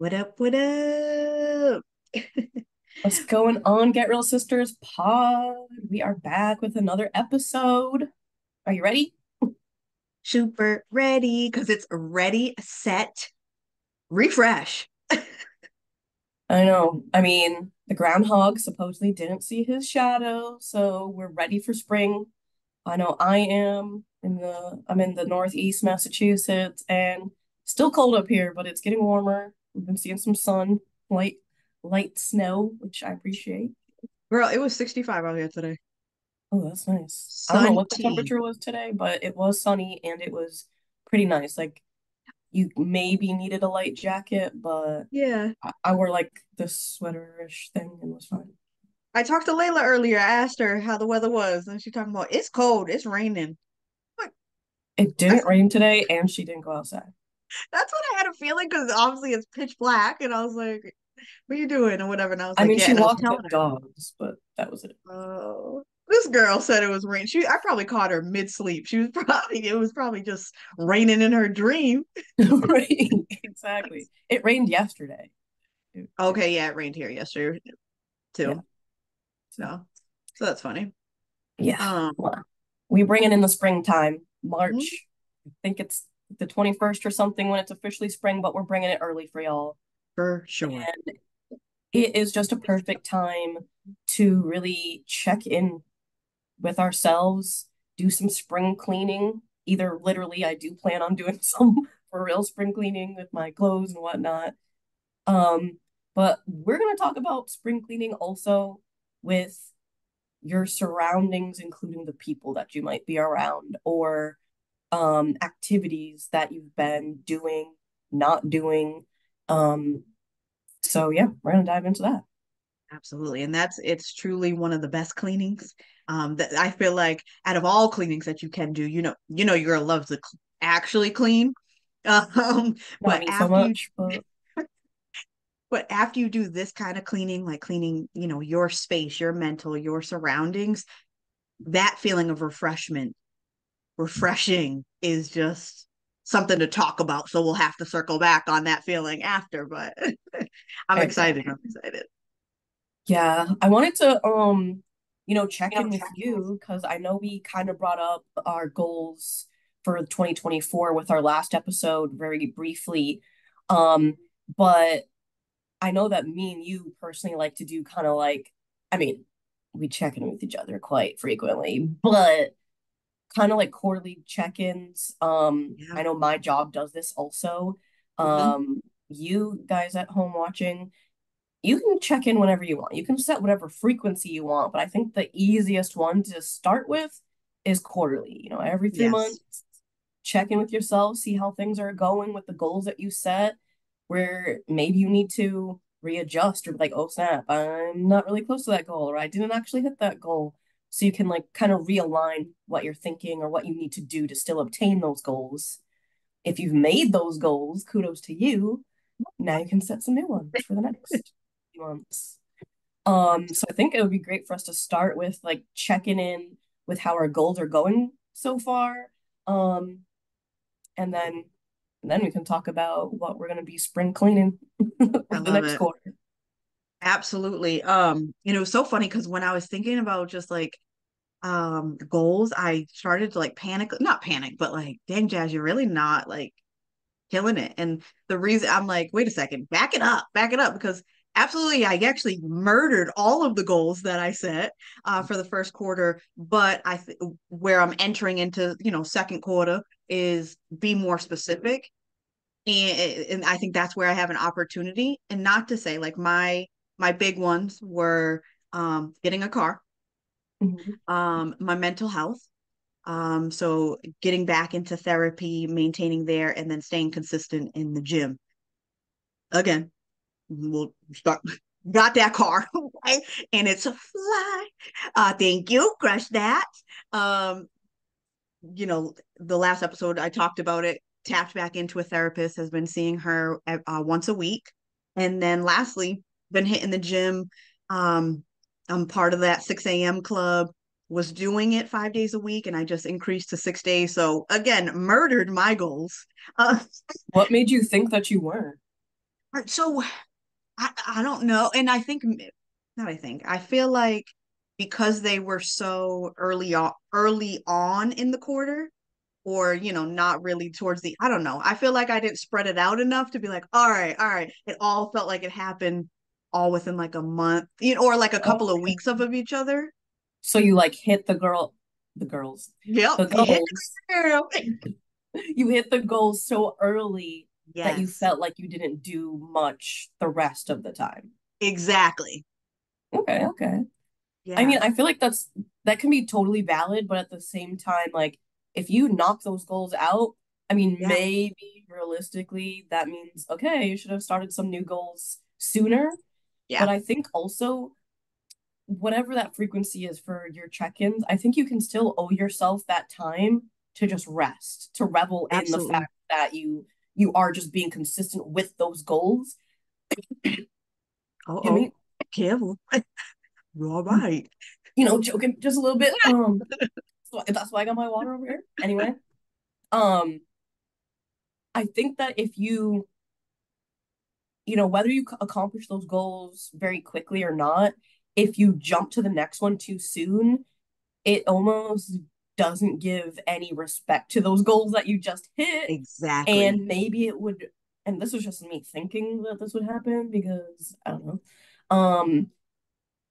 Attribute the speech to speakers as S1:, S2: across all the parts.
S1: What up? What up?
S2: What's going on, Get Real Sisters pod? We are back with another episode. Are you ready?
S1: Super ready because it's ready, set, refresh.
S2: I know. I mean, the groundhog supposedly didn't see his shadow, so we're ready for spring. I know I am I'm in the Northeast Massachusetts and still cold up here, but it's getting warmer. We've been seeing some sun, light light snow, which I appreciate.
S1: Girl, it was 65 out here today.
S2: Oh, that's nice. I don't know
S1: Sun
S2: what the
S1: tea.
S2: temperature was today, but it was sunny and it was pretty nice. Like you maybe needed a light jacket, but
S1: Yeah.
S2: I wore like this sweaterish thing and was fine.
S1: I talked to Layla earlier. I asked her how the weather was, and she talking about it's cold, it's raining. Like,
S2: It
S1: that's,
S2: didn't rain today and she didn't go outside.
S1: that's what I had a feeling because obviously it's pitch black, and I was like, "What are you doing?" or whatever. And I was
S2: I
S1: like,
S2: mean,
S1: "Yeah,"
S2: she
S1: and I was
S2: walked the
S1: telling her.
S2: dogs, but that was it.
S1: Oh, this girl said it was rain. I probably caught her mid-sleep. It was probably just raining in her dream.
S2: Right, exactly. It rained yesterday. It
S1: Okay, yeah, it rained here yesterday
S2: yeah.
S1: too.
S2: So
S1: So that's funny.
S2: yeah.
S1: Um,
S2: Well, we bring it in the springtime,
S1: mhm,
S2: March. I think it's the 21st or something when it's officially spring, but we're bringing it early for y'all.
S1: for sure.
S2: And it is just a perfect time to really check in with ourselves, do some spring cleaning. Either literally, I do plan on doing some for real spring cleaning with my clothes and whatnot. Um, but we're going to talk about spring cleaning also with your surroundings, including the people that you might be around or activities that you've been doing, not doing. Um, so yeah, we're gonna dive into that.
S1: Absolutely. And it's truly one of the best cleanings. That I feel like out of all cleanings that you can do, you're gonna love to actually clean. Um,
S2: Not
S1: but
S2: me so
S1: after you
S2: much, but
S1: but after you do this kind of cleaning, like cleaning, your space, your mental, your surroundings, that feeling of refreshing is just something to talk about. So we'll have to circle back on that feeling after, but I'm excited.
S2: exactly.
S1: I'm excited.
S2: Yeah, I wanted to check in with you because I know we kind of brought up our goals for 2024 with our last episode very briefly. Um, but I know that me and you personally like to do kind of like, I mean, we check in with each other quite frequently, but kind of like quarterly check-ins.
S1: Yeah.
S2: I know my job does this also.
S1: Mhm.
S2: You guys at home watching, you can check in whenever you want. You can set whatever frequency you want, but I think the easiest one to start with is quarterly. Every three
S1: Yes.
S2: months, check in with yourself, see how things are going with the goals that you set, where maybe you need to readjust or be like, oh snap, I'm not really close to that goal, or I didn't actually hit that goal. So you can like kind of realign what you're thinking or what you need to do to still obtain those goals. If you've made those goals, kudos to you. Now you can set some new ones for the next few months. So I think it would be great for us to start with like checking in with how our goals are going so far. Um, and then we can talk about what we're gonna be spring cleaning
S1: I
S2: for the
S1: love
S2: next
S1: it.
S2: quarter.
S1: Absolutely. It's so funny because when I was thinking about just like goals, I started to like panic, not panic, but like, dang, Jazz, you're really not like killing it. And the reason I'm like, wait a second, back it up, because absolutely, I actually murdered all of the goals that I set for the first quarter. But where I'm entering into, second quarter is be more specific. And I think that's where I have an opportunity. And not to say like my big ones were getting a car,
S2: Mhm.
S1: my mental health. So getting back into therapy, maintaining there, and then staying consistent in the gym. Again, we'll start. Got that car, right? And it's a fly. Thank you. Crush that. Um, the last episode I talked about it, tapped back into a therapist, has been seeing her once a week. And then lastly, been hitting the gym. Um, I'm part of that 6 a.m. club, was doing it 5 days a week, and I just increased to 6 days. So again, murdered my goals. Uh,
S2: What made you think that you weren't?
S1: So I don't know. And I think, not I think, I feel like because they were so early on in the quarter, or not really towards the, I don't know. I feel like I didn't spread it out enough to be like, all right. It all felt like it happened all within like a month, or like a couple of
S2: Okay.
S1: weeks of each other.
S2: So you like hit the girls,
S1: Yep.
S2: the
S1: You hit
S2: goals.
S1: the girl.
S2: You hit the goals so early that you
S1: Yes,
S2: felt like you didn't do much the rest of the time.
S1: exactly.
S2: Okay, okay. I
S1: Yeah.
S2: mean, I feel like that can be totally valid, but at the same time, like if you knock those goals out, I mean,
S1: Yeah.
S2: maybe realistically that means okay, you should have started some new goals sooner.
S1: Yeah.
S2: But I think also whatever that frequency is for your check-ins, I think you can still owe yourself that time to just rest, to revel in the
S1: Absolutely.
S2: fact that you are just being consistent with those goals.
S1: Oh,
S2: Give me,
S1: careful. You're all right.
S2: joking just a little bit. So that's why I got my water over here. Anyway, um, I think that if whether you accomplish those goals very quickly or not, if you jump to the next one too soon, it almost doesn't give any respect to those goals that you just hit.
S1: Exactly.
S2: And maybe it would, and this was just me thinking that this would happen because I don't know,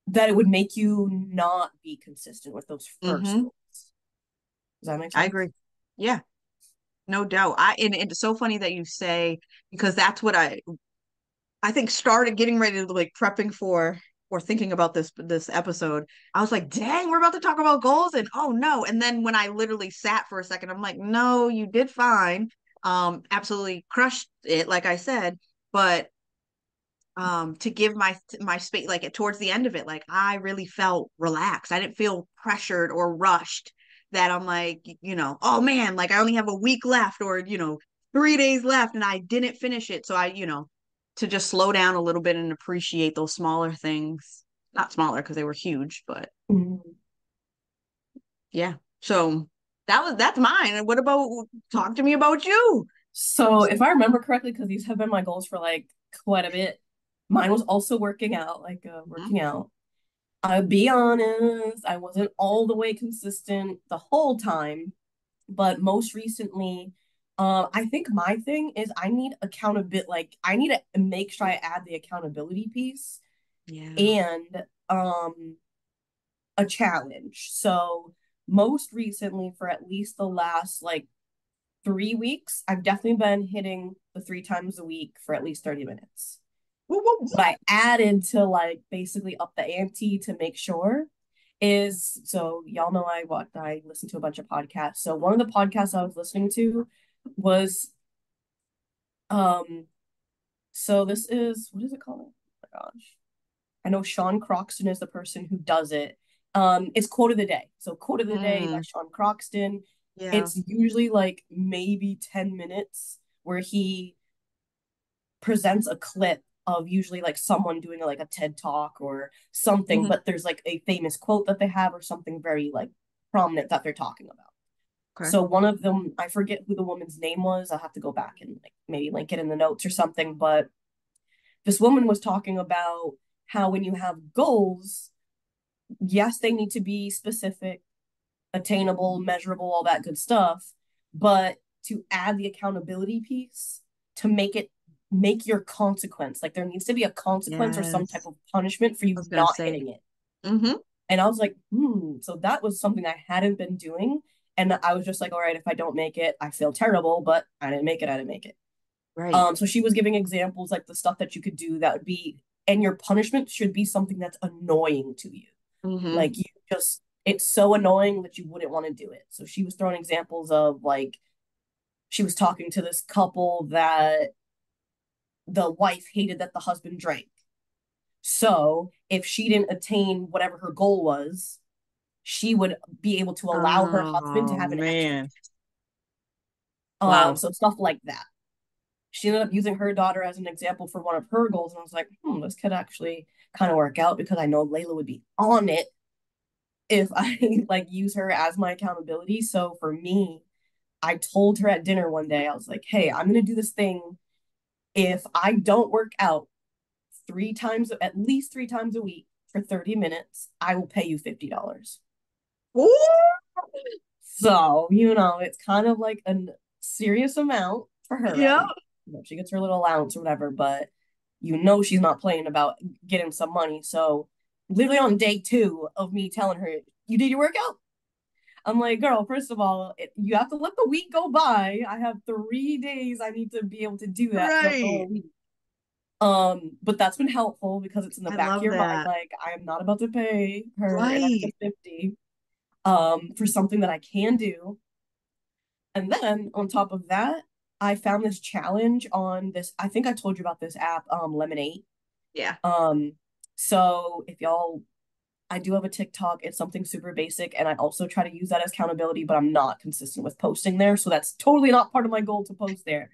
S2: that it would make you not be consistent with those first
S1: Mm-hmm.
S2: goals. Does that make
S1: I
S2: sense?
S1: agree. Yeah, no doubt. And it's so funny that you say, because that's what I think started getting ready to like prepping for or thinking about this episode. I was like, dang, we're about to talk about goals, and oh no. And then when I literally sat for a second, I'm like, no, you did fine. Absolutely crushed it, like I said. But to give my space, like towards the end of it, like I really felt relaxed. I didn't feel pressured or rushed, that I'm like, oh man, like I only have a week left, or 3 days left and I didn't finish it. So to just slow down a little bit and appreciate those smaller things. Not smaller because they were huge, but
S2: Mhm.
S1: yeah. So that's mine. And what about, talk to me about you?
S2: So if I remember correctly, because these have been my goals for like quite a bit, mine was also working out, like
S1: Mhm.
S2: working out. I'll be honest, I wasn't all the way consistent the whole time, but most recently, I think my thing is I need accountability. Like I need to make sure I add the accountability piece
S1: Yeah.
S2: and a challenge. So most recently, for at least the last like 3 weeks, I've definitely been hitting the 3 times a week for at least 30 minutes.
S1: Woo, woo, woo.
S2: What I added to like basically up the ante to make sure is so y'all know I listen to a bunch of podcasts. So one of the podcasts I was listening to was um so this is what is it called? Oh my gosh. I know Sean Croxton is the person who does it. It's quote of the day. So quote of the day by
S1: Mm,
S2: Sean Croxton.
S1: yeah.
S2: It's usually like maybe 10 minutes where he presents a clip of usually like someone doing like a TED talk or something,
S1: Hmm.
S2: but there's like a famous quote that they have or something very like prominent that they're talking about.
S1: Okay.
S2: So one of them, I forget who the woman's name was. I'll have to go back and like maybe link it in the notes or something. But this woman was talking about how when you have goals, yes, they need to be specific, attainable, measurable, all that good stuff. But to add the accountability piece to make your consequence, like there needs to be a consequence or some type
S1: Yes.
S2: of punishment for
S1: I
S2: you
S1: was gonna
S2: not
S1: say.
S2: hitting it.
S1: Hmm.
S2: And I was like, so that was something I hadn't been doing. And I was just like, all right, if I don't make it, I feel terrible, but I didn't make it, I didn't make it.
S1: Right.
S2: So she was giving examples like the stuff that you could do that would be, and your punishment should be something that's annoying to you.
S1: Hmm.
S2: Like you just, it's so annoying that you wouldn't want to do it. So she was throwing examples of like, she was talking to this couple that the wife hated that the husband drank. So if she didn't attain whatever her goal was, she would be able to allow her husband to
S1: Oh
S2: have an extra.
S1: man. Wow.
S2: So stuff like that. She ended up using her daughter as an example for one of her goals, and I was like, this could actually kind of work out because I know Layla would be on it if I like use her as my accountability. So for me, I told her at dinner one day, I was like, hey, I'm gonna do this thing if I don't work out at least 3 times a week for 30 minutes, I will pay you $50.
S1: Ooh,
S2: So, it's kind of like a serious amount for her at
S1: yeah,
S2: least. She gets her little allowance or whatever, but she's not playing about getting some money. So, literally on day 2 of me telling her, "You did your workout?" I'm like, "Girl, first of all, you have to let the week go by. I have 3 days I need to be able to do that throughout the
S1: right.
S2: whole week." But that's been helpful because it's in the
S1: I
S2: back of
S1: love
S2: your mind,
S1: that.
S2: like I am not about to pay her an extra
S1: Right.
S2: 50 for something that I can do. And then on top of that, I found this challenge on this. I think I told you about this app, Lemonade.
S1: Yeah.
S2: Um, so if y'all, I do have a TikTok. It's something super basic, and I also try to use that as accountability, but I'm not consistent with posting there. So that's totally not part of my goal to post there.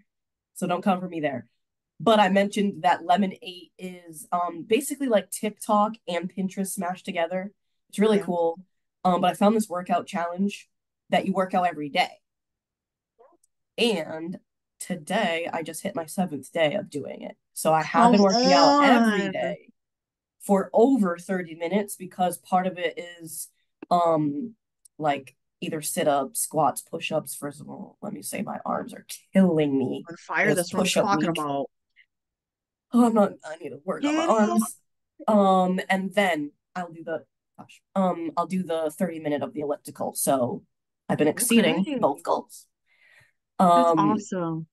S2: So don't come for me there. But I mentioned that Lemon 8 is basically like TikTok and Pinterest smashed together. It's really
S1: Yeah.
S2: cool. But I found this workout challenge that you work out every day. And today I just hit my 7th day of doing it. So I have
S1: Come
S2: been working out every
S1: on.
S2: day for over 30 minutes because part of it is like either sit-ups, squats, push-ups. First of all, let me say my arms are killing me.
S1: On fire.
S2: It's
S1: That's what I'm
S2: push-up
S1: talking
S2: week.
S1: about.
S2: Oh, I need to work on my
S1: Get it?
S2: arms. And then I'll do the 30-minute of the elliptical. So I've been exceeding
S1: Okay.
S2: both goals.
S1: That's
S2: Um,
S1: awesome.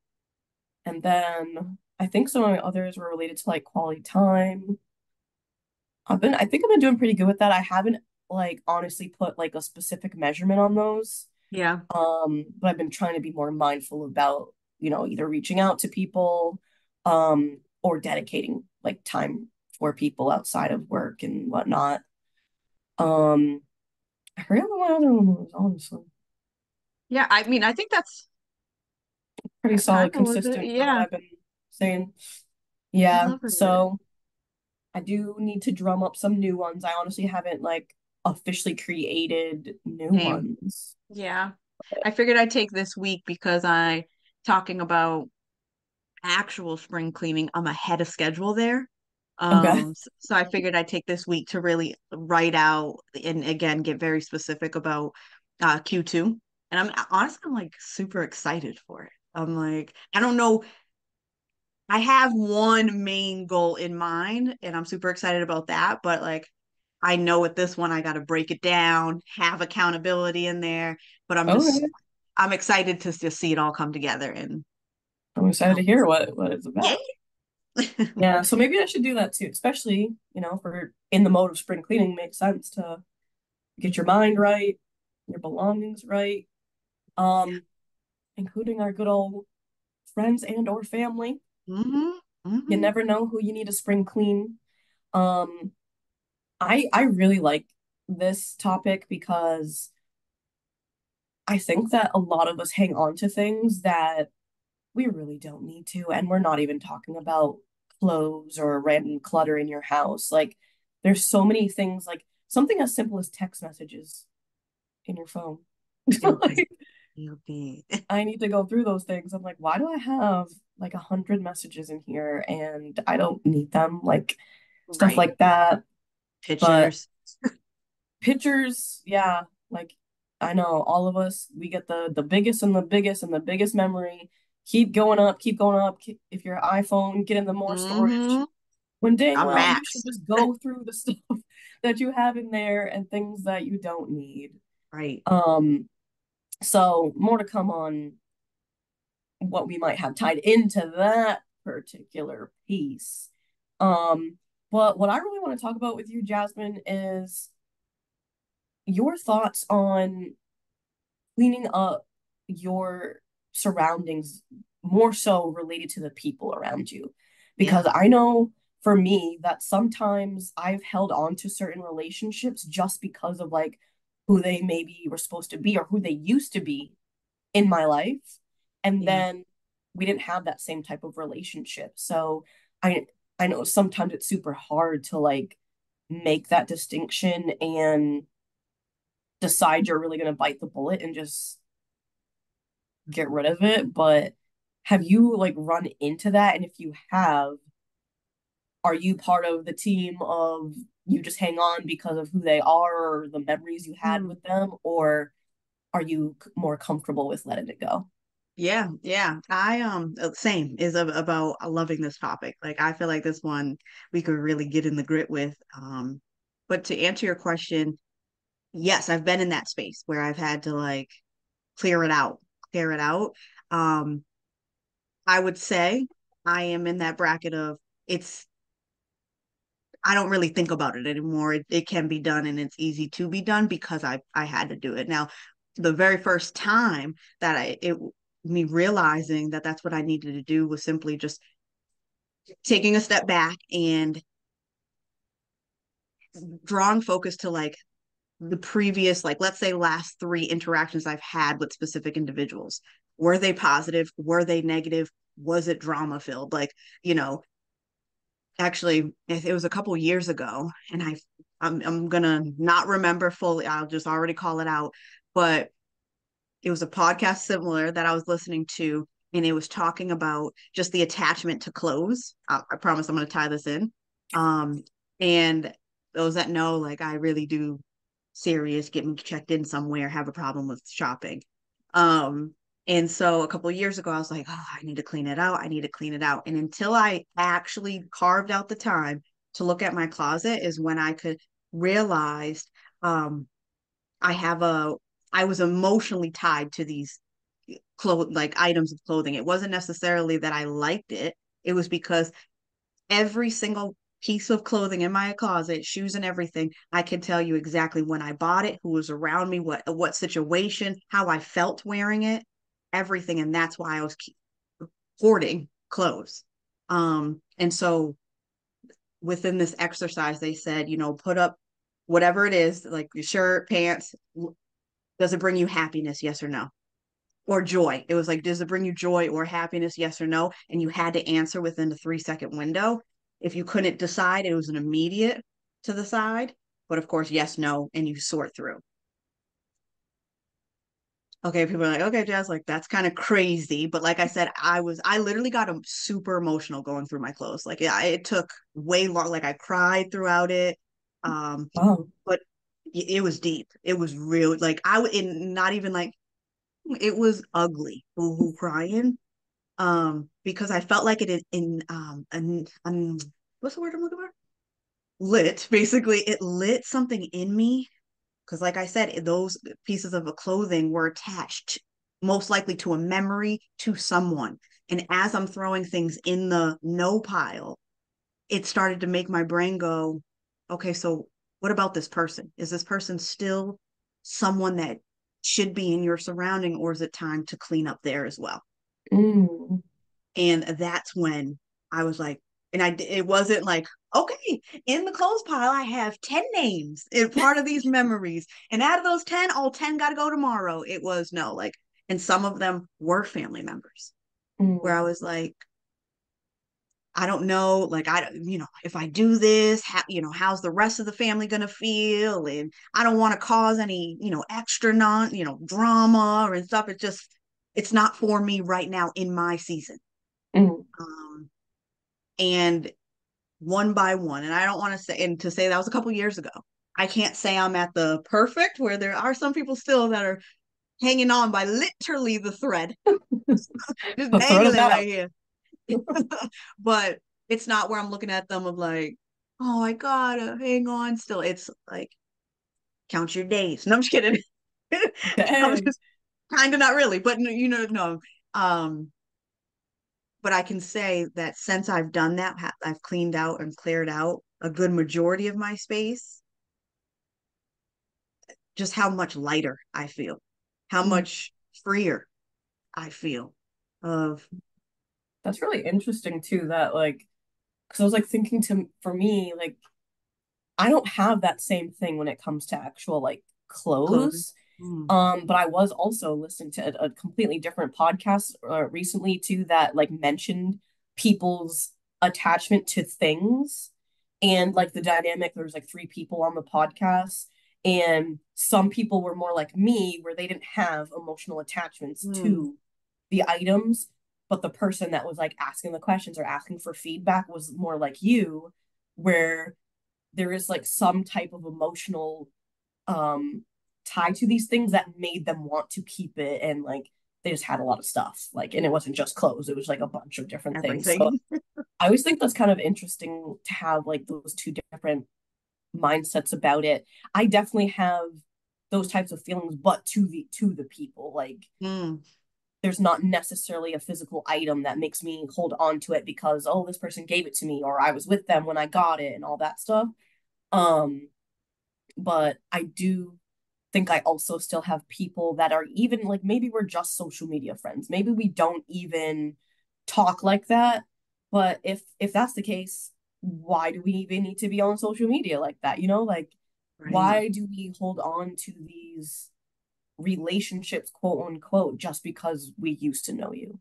S2: and then I think some of my others were related to like quality time. I think I've been doing pretty good with that. I haven't like honestly put like a specific measurement on those.
S1: Yeah.
S2: But I've been trying to be more mindful about, either reaching out to people, or dedicating like time for people outside of work and whatnot. Um, I forget what my other one was, honestly.
S1: Yeah. I mean, I think
S2: Pretty
S1: that kind
S2: solid,
S1: of was it.
S2: consistent for what
S1: Yeah.
S2: I've been saying.
S1: I
S2: Yeah,
S1: love it.
S2: so I do need to drum up some new ones. I honestly haven't like officially created new
S1: Same.
S2: ones.
S1: Yeah. I figured I'd take this week because I talking about actual spring cleaning. I'm ahead of schedule there.
S2: Okay.
S1: So I figured I'd take this week to really write out and again get very specific about Q2. And I'm like super excited for it. I'm like, I don't know. I have one main goal in mind and I'm super excited about that, but like I know with this one I got to break it down, have accountability in there, but
S2: Okay.
S1: I'm excited to just see it all come together and
S2: I'm excited to
S1: help.
S2: hear what it's
S1: Yeah.
S2: about. Yeah, so maybe I should do that too, especially, for in the mode of spring cleaning, makes sense to get your mind right, your belongings right, um, including our good old friends and or family.
S1: Hmm.
S2: You
S1: Hmm.
S2: never know who you need to spring clean. Um, I really like this topic because I think that a lot of us hang on to things that we really don't need to. And we're not even talking about clothes or random clutter in your house. Like, there's so many things, like something as simple as text messages in your phone.
S1: Guilty.
S2: Like,
S1: Guilty.
S2: I need to go through those things. I'm like, why do I have like 100 messages in here and I don't need them? Like, stuff
S1: Right.
S2: like that. But
S1: Pictures.
S2: pictures, yeah, like I know all of us, we get the biggest and the biggest and the biggest memory. Keep going up, keep going up. If your iPhone, get into more storage.
S1: Hmm.
S2: When dang
S1: I'm
S2: well, you should
S1: maxed.
S2: just go through the stuff that you have in there and things that you don't need.
S1: Right.
S2: Um, so more to come on what we might have tied into that particular piece. Um, but what I really want to talk about with you, Jasmine, is your thoughts on cleaning up your surroundings more so related to the people around you. Because
S1: Yeah.
S2: I know for me that sometimes I've held on to certain relationships just because of like who they maybe were supposed to be or who they used to be in my life. And
S1: Yeah.
S2: then we didn't have that same type of relationship. So I I know sometimes it's super hard to like make that distinction and decide you're really going to bite the bullet and just get rid of it. But have you like run into that? And if you have, are you part of the team of you just hang on because of who they are or the memories you had
S1: Mm.
S2: with them, or are you more comfortable with letting it go?
S1: Yeah, yeah. I same is about loving this topic. Like I feel like this one we could really get in the grit with. But to answer your question, yes, I've been in that space where I've had to like clear it out, clear it out. Um, I would say I am in that bracket of it's I don't really think about it anymore. It can be done and it's easy to be done because I had to do it. Now, the very first time that me realizing that that's what I needed to do was simply just taking a step back and drawing focus to like the previous, like let's say last three interactions I've had with specific individuals. Were they positive? Were they negative? Was it drama filled? Like, you know, actually it was a couple years ago and I'm gonna not remember fully. I'll just already call it out. But it was a podcast similar that I was listening to, and it was talking about just the attachment to clothes. I promise I'm gonna tie this in. Um, and those that know, like I really do serious, get me checked in somewhere, have a problem with shopping. Um, and so a couple of years ago, I was like, oh, I need to clean it out. I need to clean it out. And until I actually carved out the time to look at my closet is when I could realize um, I have a, I was emotionally tied to these like items of clothing. It wasn't necessarily that I liked it. It was because every single piece of clothing in my closet, shoes and everything, I can tell you exactly when I bought it, who was around me, what situation, how I felt wearing it, everything, and that's why I was hoarding clothes. And so within this exercise, they said, put up whatever it is, like your shirt, pants. Does it bring you happiness? Yes or no? Or joy. It was like, does it bring you joy or happiness? Yes or no? And you had to answer within the 3 second window. If you couldn't decide, it was an immediate to the side. But of course, yes, no, and you sort through. Okay, people are like, okay, Jazz, like that's kind of crazy. But like I said, I literally got super emotional going through my clothes. Like it took way long. Like I cried throughout it. Um,
S2: Oh,
S1: but it was deep. It was real. Like I would, not even like it was ugly. Boo-hoo crying because I felt like it what's the word I'm looking for? Lit. Basically, it lit something in me because, like I said, those pieces of clothing were attached most likely to a memory to someone. And as I'm throwing things in the no pile, it started to make my brain go, okay, so what about this person? Is this person still someone that should be in your surrounding, or is it time to clean up there as well?
S2: mm,
S1: And that's when I was like, and it wasn't like, okay, in the clothes pile, I have 10 names in part of these memories. And out of those 10, all 10 got to go tomorrow. It was no, like, and some of them were family members where I
S2: mm,
S1: was like, I don't know, like, if I do this, how's the rest of the family going to feel? And I don't want to cause any, extra drama and stuff. It's not for me right now in my season.
S2: mm.
S1: Um, and one by one. And I don't want to say, and to say that was a couple years ago. I can't say I'm at the perfect where there are some people still that are hanging on by literally the thread, just
S2: The threat of
S1: dangling
S2: doubt.
S1: right here. But it's not where I'm looking at them of like, oh, I gotta hang on still. It's like, count your days. No, I'm just kidding. I'm
S2: Dang.
S1: just kind of not really, but no. Um, but I can say that since I've done that, I've cleaned out and cleared out a good majority of my space, just how much lighter I feel, how
S2: Mm.
S1: much freer I feel of
S2: That's really interesting too, that like, because I was like thinking to for me, like I don't have that same thing when it comes to actual like
S1: clothing.
S2: clothes.
S1: Mm,
S2: But I was also listening to a completely different podcast recently too that like mentioned people's attachment to things and like the dynamic. There was like three people on the podcast, and some people were more like me, where they didn't have emotional attachments
S1: mm,
S2: to the items, but the person that was like asking the questions or asking for feedback was more like you, where there is like some type of emotional um tie to these things that made them want to keep it, and like they just had a lot of stuff, like, and it wasn't just clothes, it was like a bunch of different things. So
S1: Everything.
S2: I always think that's kind of interesting to have like those two different mindsets about it. I definitely have those types of feelings, but to the people, like
S1: Mm,
S2: there's not necessarily a physical item that makes me hold on to it because, oh, this person gave it to me or I was with them when I got it and all that stuff. um but I do think I also still have people that are even like, maybe we're just social media friends, maybe we don't even talk like that, but if that's the case, why do we even need to be on social media like that, like
S1: right.
S2: why do we hold on to these relationships, quote unquote, just because we used to know you,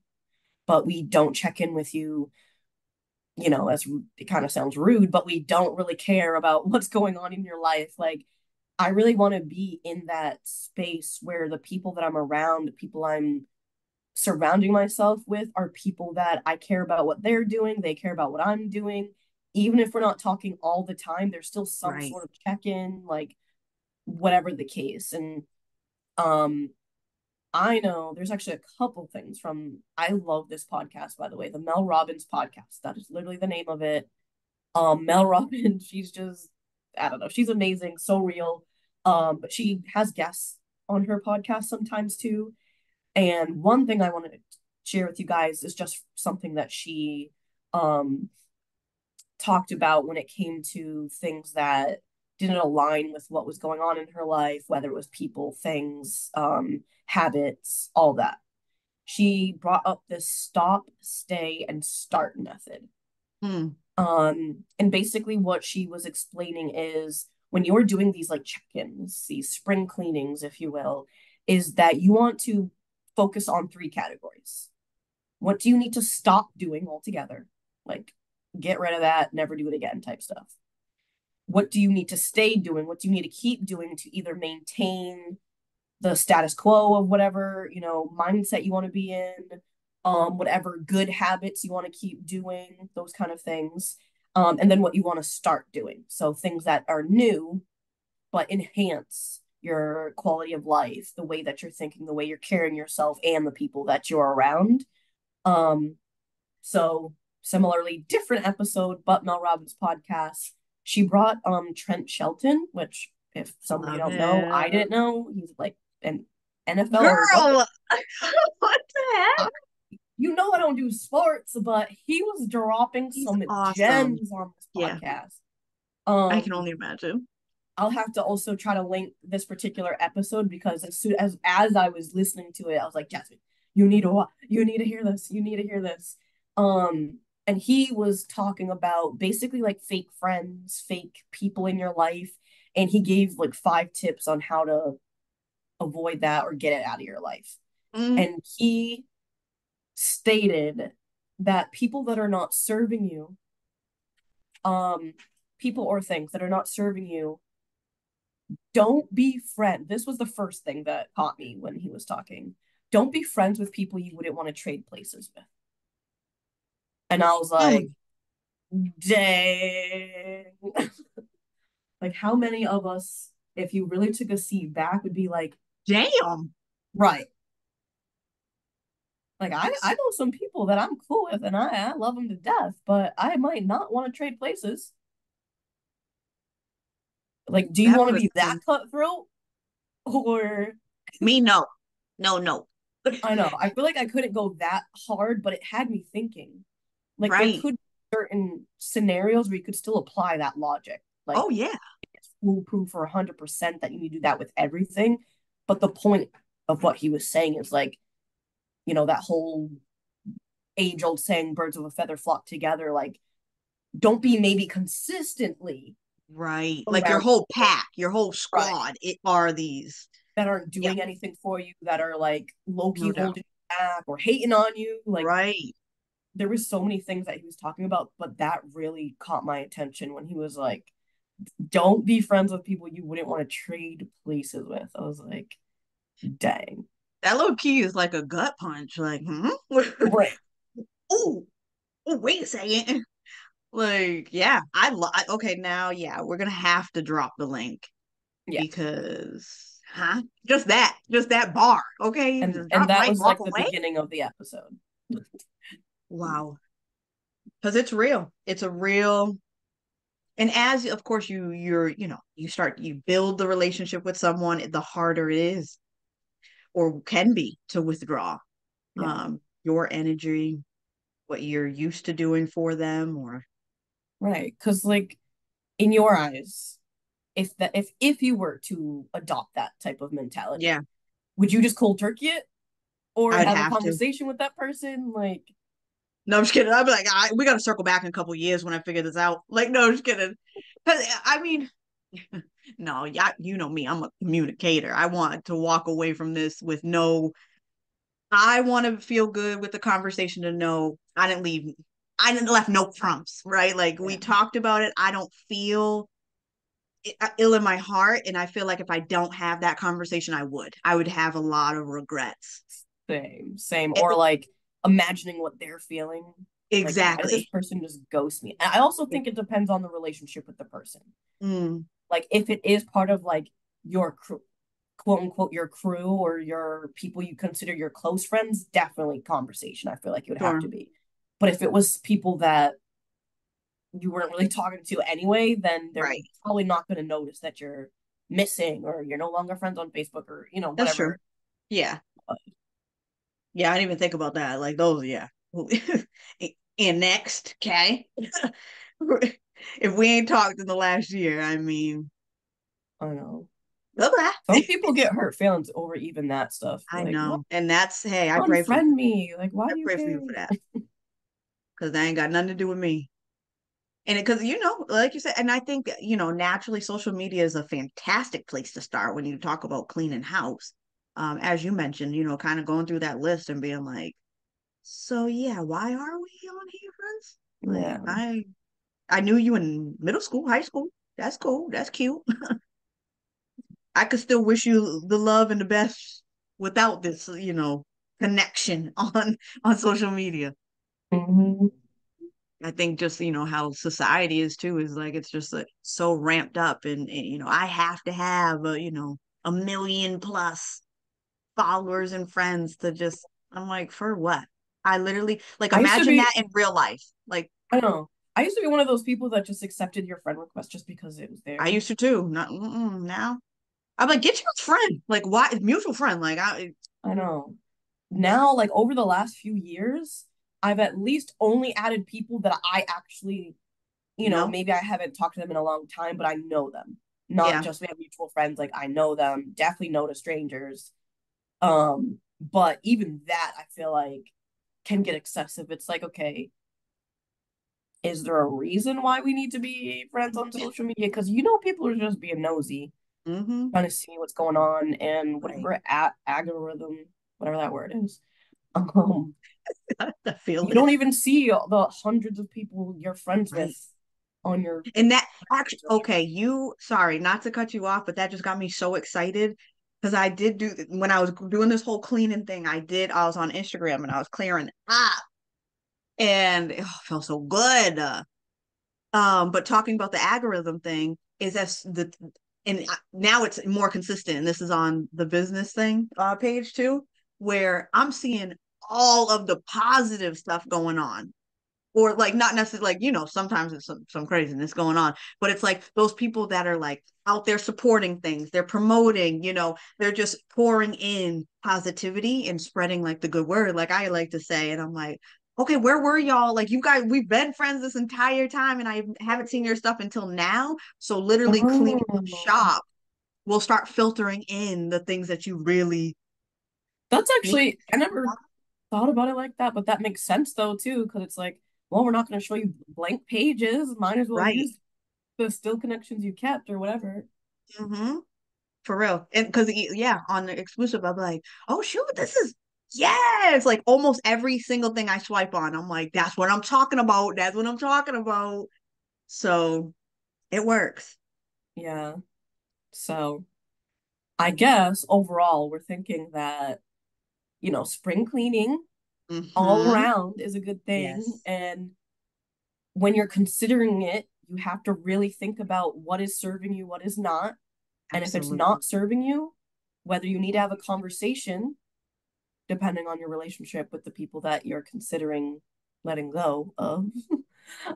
S2: but we don't check in with you, as it kind of sounds rude, but we don't really care about what's going on in your life. Like, I really want to be in that space where the people that I'm around, the people I'm surrounding myself with, are people that I care about what they're doing, they care about what I'm doing. Even if we're not talking all the time, there's still some
S1: Right.
S2: sort of check-in, like whatever the case. And um I know there's actually a couple things from, I love this podcast, by the way, the Mel Robbins podcast. That is literally the name of it. Mel Robbins, she's just, I don't know, she's amazing, so real. But she has guests on her podcast sometimes too. And one thing I wanted to share with you guys is just something that she um talked about when it came to things that didn't align with what was going on in her life, whether it was people, things, habits, all that. She brought up this stop, stay, and start method.
S1: Mm,
S2: And basically what she was explaining is, when you're doing these like check-ins, these spring cleanings, if you will, is that you want to focus on three categories. What do you need to stop doing altogether? Like, get rid of that, never do it again type stuff. What do you need to stay doing? What do you need to keep doing to either maintain the status quo of whatever, mindset you want to be in, whatever good habits you want to keep doing, those kind of things. And then what you want to start doing. So things that are new, but enhance your quality of life, the way that you're thinking, the way you're carrying yourself, and the people that you're around. Um, so similarly, different episode, but Mel Robbins podcast. She brought Trent Shelton, which if some of you
S1: love
S2: don't know, I
S1: him.
S2: didn't know. He's like an NFL, or was it?
S1: Girl, what the heck?
S2: I don't do sports, but he was dropping
S1: He's
S2: some
S1: awesome.
S2: gems on this
S1: Yeah,
S2: podcast.
S1: I can
S2: Um,
S1: only imagine.
S2: I'll have to also try to link this particular episode, because as soon as I was listening to it, I was like, Jasmine, you need to hear this. You need to hear this. And he was talking about basically like fake friends, fake people in your life, and he gave like 5 tips on how to avoid that or get it out of your life.
S1: Mm,
S2: And he stated that people that are not serving you, um, people or things that are not serving you, don't be friend. This was the first thing that caught me when he was talking. Don't be friends with people you wouldn't want to trade places with. And I was like,
S1: mm,
S2: dang. Like, how many of us, if you really took a seat back, would be like,
S1: damn.
S2: right. Like, I know some people that I'm cool with, and I love them to death, but I might not want to trade places. Like, do you
S1: That
S2: want to be that
S1: person.
S2: cutthroat? Or,
S1: Me, no. No, no.
S2: I know, I feel like I couldn't go that hard, but it had me thinking. Like, there
S1: Right.
S2: could be certain scenarios where you could still apply that logic. Like,
S1: Oh, yeah.
S2: it's foolproof for 100% that you need to do that with everything. But the point of what he was saying is like, that whole age old saying, birds of a feather flock together. Like, don't be maybe consistently
S1: Right. Like your
S2: around
S1: whole
S2: people,
S1: pack, your whole
S2: right,
S1: squad, it are these.
S2: that aren't
S1: Yeah,
S2: doing anything for you, that are like low key
S1: no doubt.
S2: holding you back or hating on you. Like,
S1: Right.
S2: there was so many things that he was talking about, but that really caught my attention when he was like, don't be friends with people you wouldn't want to trade places with. I was like, dang.
S1: That low key is like a gut punch. Like, hmm?
S2: Right.
S1: oh, oh, wait a second. Like, yeah, okay, now, yeah, we're gonna have to drop the link
S2: Yeah.
S1: because, huh? Just that bar, okay? Just
S2: And
S1: drop
S2: that
S1: right,
S2: was
S1: walk
S2: like the
S1: away.
S2: beginning of the episode.
S1: Wow, because it's real. It's a real, and as of course you build the relationship with someone, the harder it is or can be to withdraw.
S2: Yeah.
S1: Your energy, what you're used to doing for them, or
S2: Right. Because like in your eyes, if you were to adopt that type of mentality,
S1: yeah,
S2: would you just cold turkey it or
S1: I'd
S2: have a
S1: have to.
S2: conversation with that person? Like,
S1: No, I'm just kidding. I'd be like, we got to circle back in a couple years when I figure this out. Like, no, I'm just kidding. Because I mean, no, yeah, you know me. I'm a communicator. I want to walk away from this with no. I want to feel good with the conversation to know I didn't left no crumbs, right? Like we
S2: yeah,
S1: talked about it. I don't feel ill in my heart, and I feel like if I don't have that conversation, I would have a lot of regrets.
S2: same. Or like imagining what they're feeling. Like, why did this
S1: Exactly.
S2: person just ghost me? And I also think it depends on the relationship with the person.
S1: Mm,
S2: Like, if it is part of like your crew, quote unquote, your crew or your people you consider your close friends, definitely conversation. I feel like it would have
S1: sure.
S2: to be. But if it was people that you weren't really talking to anyway, then they're
S1: Right.
S2: probably not going to notice that you're missing or you're no longer friends on Facebook or,
S1: That's true.
S2: whatever.
S1: Yeah. Yeah, I didn't even think about that. Like those, yeah. And next, okay. If we ain't talked in the last year, I mean,
S2: I don't know.
S1: bye bye.
S2: Some people get hurt feelings over even that stuff.
S1: I
S2: Like, what?
S1: know. And that's, hey, I pray for you.
S2: Unfriend me. Like, why
S1: I
S2: do you
S1: pray for
S2: care?
S1: you for that. Because that ain't got nothing to do with me. And because, like you said, and I think, naturally social media is a fantastic place to start when you talk about cleaning house. As you mentioned, kind of going through that list and being like, so yeah, why are we on here, friends? Like,
S2: Yeah.
S1: I knew you in middle school, high school. That's cool. That's cute. I could still wish you the love and the best without this, connection on social media.
S2: Mm-hmm.
S1: I think just, how society is too, is like it's just like so ramped up and I have to have a million plus followers and friends to just I'm like, for what? I literally like
S2: I used to
S1: imagine
S2: be,
S1: that in real life. Like
S2: I don't know. I used to be one of those people that just accepted your friend request just because it was
S1: I
S2: there.
S1: used to too. Not now. I'm like, get your friend. Like, why? Mutual friend. Like,
S2: I know. Now, like over the last few years, I've at least only added people that I actually, maybe I haven't talked to them in a long time, but I know them. Not
S1: Yeah,
S2: just we have mutual friends, like I know them, definitely know to strangers. But even that I feel like can get excessive. It's like, okay, is there a reason why we need to be friends on social media? Because people are just being nosy,
S1: mm-hmm.
S2: trying to see what's going on and
S1: Right.
S2: whatever algorithm, whatever that word is. Um,
S1: I feel
S2: you
S1: it.
S2: don't even see the hundreds of people you're friends
S1: Right.
S2: with on your
S1: And that actually,
S2: social
S1: okay, sorry, not to cut you off, but that just got me so excited because I did when I was doing this whole cleaning thing, I was on Instagram and I was clearing up and it felt so good. But talking about the algorithm thing is and now it's more consistent. And this is on the business thing page too, where I'm seeing all of the positive stuff going on or like not necessarily like sometimes it's some craziness going on but it's like those people that are like out there supporting things they're promoting they're just pouring in positivity and spreading like the good word like I like to say and I'm like okay where were y'all like you guys we've been friends this entire time and I haven't seen your stuff until now so literally cleaning up
S2: Oh,
S1: shop will start filtering in the things that you really
S2: that's
S1: need.
S2: actually, I never thought about it like that, but that makes sense though too, because it's like, well, we're not going to show you blank pages. Might as well
S1: Right.
S2: use the still connections you kept or whatever.
S1: Mm-hmm. For real. And because yeah, on the exclusive, I'm like, oh shoot, this is yes, like almost every single thing I swipe on, I'm like, that's what I'm talking about. That's what I'm talking about. So it works.
S2: Yeah. So I guess overall, we're thinking that, spring cleaning all
S1: Mm-hmm.
S2: around is a good thing.
S1: Yes,
S2: And when you're considering it, you have to really think about what is serving you, what is not. And if it's
S1: absolutely.
S2: not serving you, whether you need to have a conversation, depending on your relationship with the people that you're considering letting go of,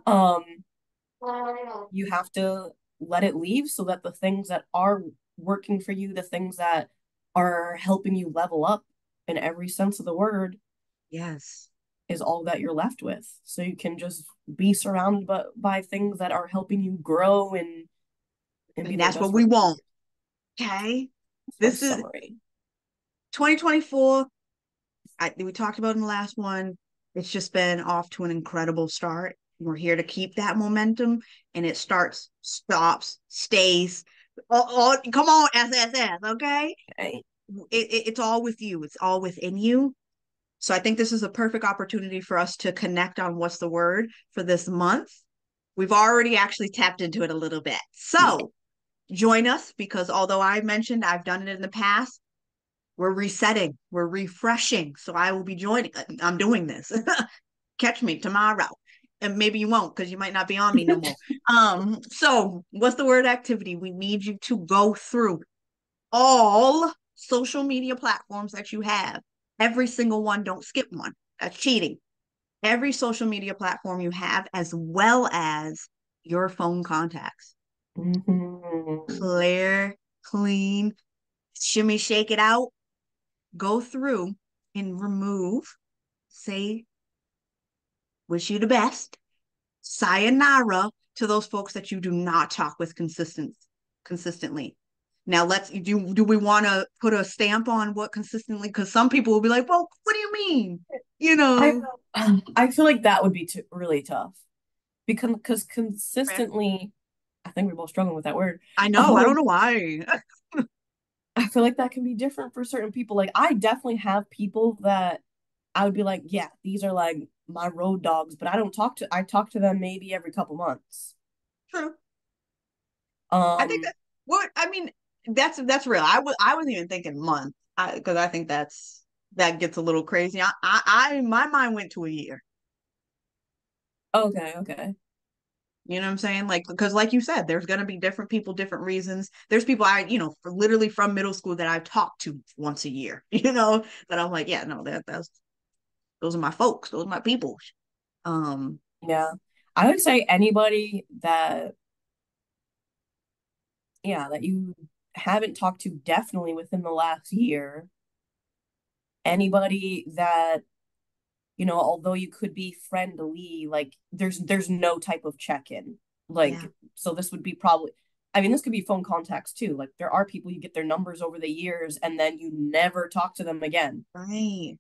S2: um, you have to let it leave so that the things that are working for you, the things that are helping you level up in every sense of the word,
S1: Yes.
S2: is all that you're left with. So you can just be surrounded by things that are helping you grow and be
S1: And
S2: their
S1: that's what
S2: best
S1: we
S2: version of
S1: want.
S2: you.
S1: Okay.
S2: That's my
S1: This is
S2: summary.
S1: 2024. We talked about in the last one. It's just been off to an incredible start. We're here to keep that momentum, and it starts, stops, stays. Come on, SSS, okay?
S2: Right?
S1: It's all with you. It's all within you. So I think this is a perfect opportunity for us to connect on what's the word for this month. We've already actually tapped into it a little bit.
S2: Yeah.
S1: So join us because although I mentioned I've done it in the past, we're resetting, we're refreshing. So I will be joining. I'm doing this. Catch me tomorrow. And maybe you won't because you might not be on me no more. So what's the word activity? We need you to go through all social media platforms that you have. Every single one, don't skip one. That's cheating. Every social media platform you have, as well as your phone contacts.
S2: Mm-hmm.
S1: Clear, clean, shimmy, shake it out, go through and remove, say, wish you the best, sayonara to those folks that you do not talk with consistently. Now let's do we want to put a stamp on what consistently? Because some people will be like, well, what do you mean? You
S2: I
S1: know,
S2: I feel like that would be really tough because consistently, I think we're both struggling with that word.
S1: I know, I don't
S2: Um,
S1: know why.
S2: I feel like that can be different for certain people. Like I definitely have people that I would be like, yeah, these are like my road dogs, but I talk to them maybe every couple months.
S1: True. I think
S2: Um,
S1: that what I mean that's real. I was even thinking month because I think that gets a little crazy. My mind went to a year.
S2: okay, okay.
S1: You know what I'm saying? Like because like you said, there's gonna be different people, different reasons. There's people literally from middle school that I've talked to once a year. That I'm like, yeah, no, that's those are my folks, those are my people. Um,
S2: Yeah. I would say anybody that yeah, that you haven't talked to definitely within the last year. Anybody that, although you could be friendly, like there's no type of check-in.
S1: yeah,
S2: Like, so this would be probably, I mean, this could be phone contacts too. Like there are people you get their numbers over the years and then you never talk to them again.
S1: right.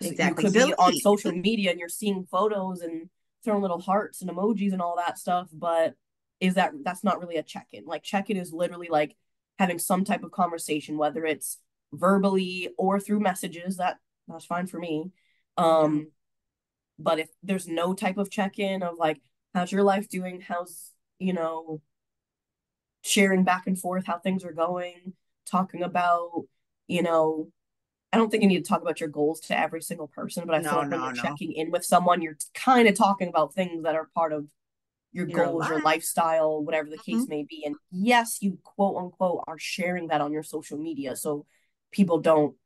S2: So you
S1: Exactly.
S2: could be on
S1: Delete.
S2: social media and you're seeing photos and throwing little hearts and emojis and all that stuff, but that's not really a check-in. Like check-in is literally like having some type of conversation, whether it's verbally or through messages. That's fine for me.
S1: Yeah.
S2: Um, but if there's no type of check-in of like, how's your life doing? How's, sharing back and forth how things are going, talking about, you know, I don't think you need to talk about your goals to every single person, but I feel
S1: No,
S2: like when
S1: no,
S2: you're
S1: no.
S2: checking in with someone, you're kind of talking about things that are part of your
S1: You're
S2: goals, your
S1: alive.
S2: lifestyle, whatever the
S1: Mhm.
S2: case may be. And yes, you quote unquote are sharing that on your social media. So people don't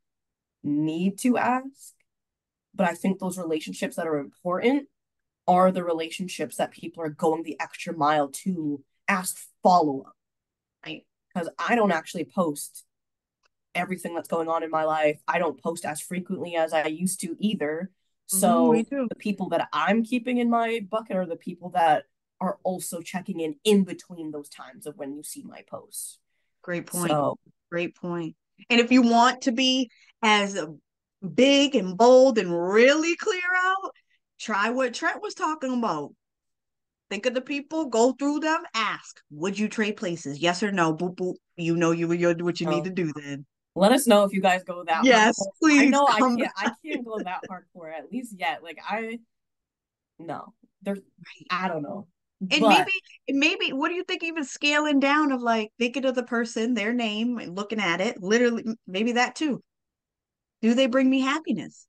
S2: need to ask. But I think those relationships that are important are the relationships that people are going the extra mile to ask follow up.
S1: Right.
S2: Because I don't actually post everything that's going on in my life. I don't post as frequently as I used to either.
S1: Me
S2: So
S1: too.
S2: the people that I'm keeping in my bucket are the people that are also checking in between those times of when you see my posts.
S1: Great point.
S2: So,
S1: Great point. And if you want to be as big and bold and really clear out, try what Trent was talking about. Think of the people, go through them, ask, would you trade places? Yes or no? Boop, boop. You'll do what you need
S2: uh,
S1: to do then.
S2: let us know if you guys go that
S1: Yes,
S2: hardcore. I
S1: please
S2: know
S1: come.
S2: I can't go that hardcore at least yet. Like I no. There's I don't know.
S1: And
S2: But
S1: maybe, what do you think? Even scaling down of like thinking of the person, their name, and looking at it, literally, maybe that too. Do they bring me happiness?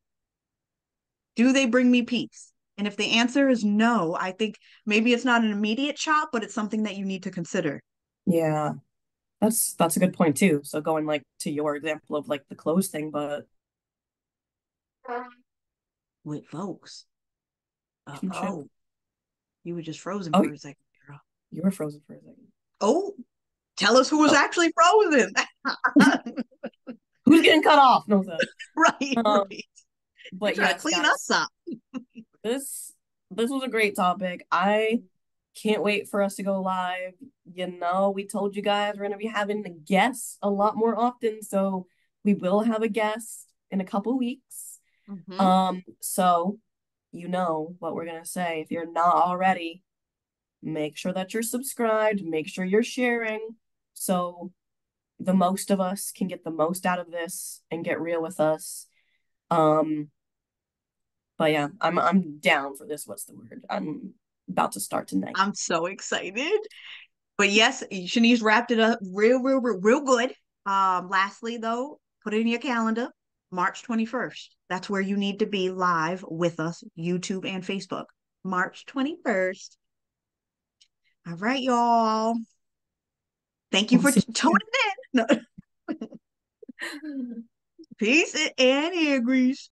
S1: Do they bring me peace? And if the answer is no, I think maybe it's not an immediate chop, but it's something that you need to consider.
S2: Yeah, that's a good point too. So going like to your example of like the clothes thing, but
S1: With folks.
S2: relationship.
S1: Oh, you were just frozen
S2: Oh,
S1: for a second, girl.
S2: you were frozen for a second.
S1: Oh, tell us who was
S2: Oh,
S1: actually frozen.
S2: who's getting cut off? No, that.
S1: Right,
S2: Um,
S1: right. You
S2: but
S1: trying to
S2: yes,
S1: clean us
S2: guys,
S1: up.
S2: this this was a great topic. I can't wait for us to go live. We told you guys we're gonna be having guests a lot more often, so we will have a guest in a couple weeks.
S1: Hmm.
S2: So you know what we're gonna say. If you're not already, make sure that you're subscribed, make sure you're sharing, so the most of us can get the most out of this and get real with us. Um, but yeah, I'm down for this. What's the word? I'm about to start tonight.
S1: I'm so excited. But yes, Shanice wrapped it up real good. Lastly, though, put it in your calendar. March 21st. That's where you need to be live with us, YouTube and Facebook. March 21st. All right, y'all. Thank you
S2: We'll
S1: for
S2: see
S1: tuning in. No.
S2: you.
S1: Peace and air grease.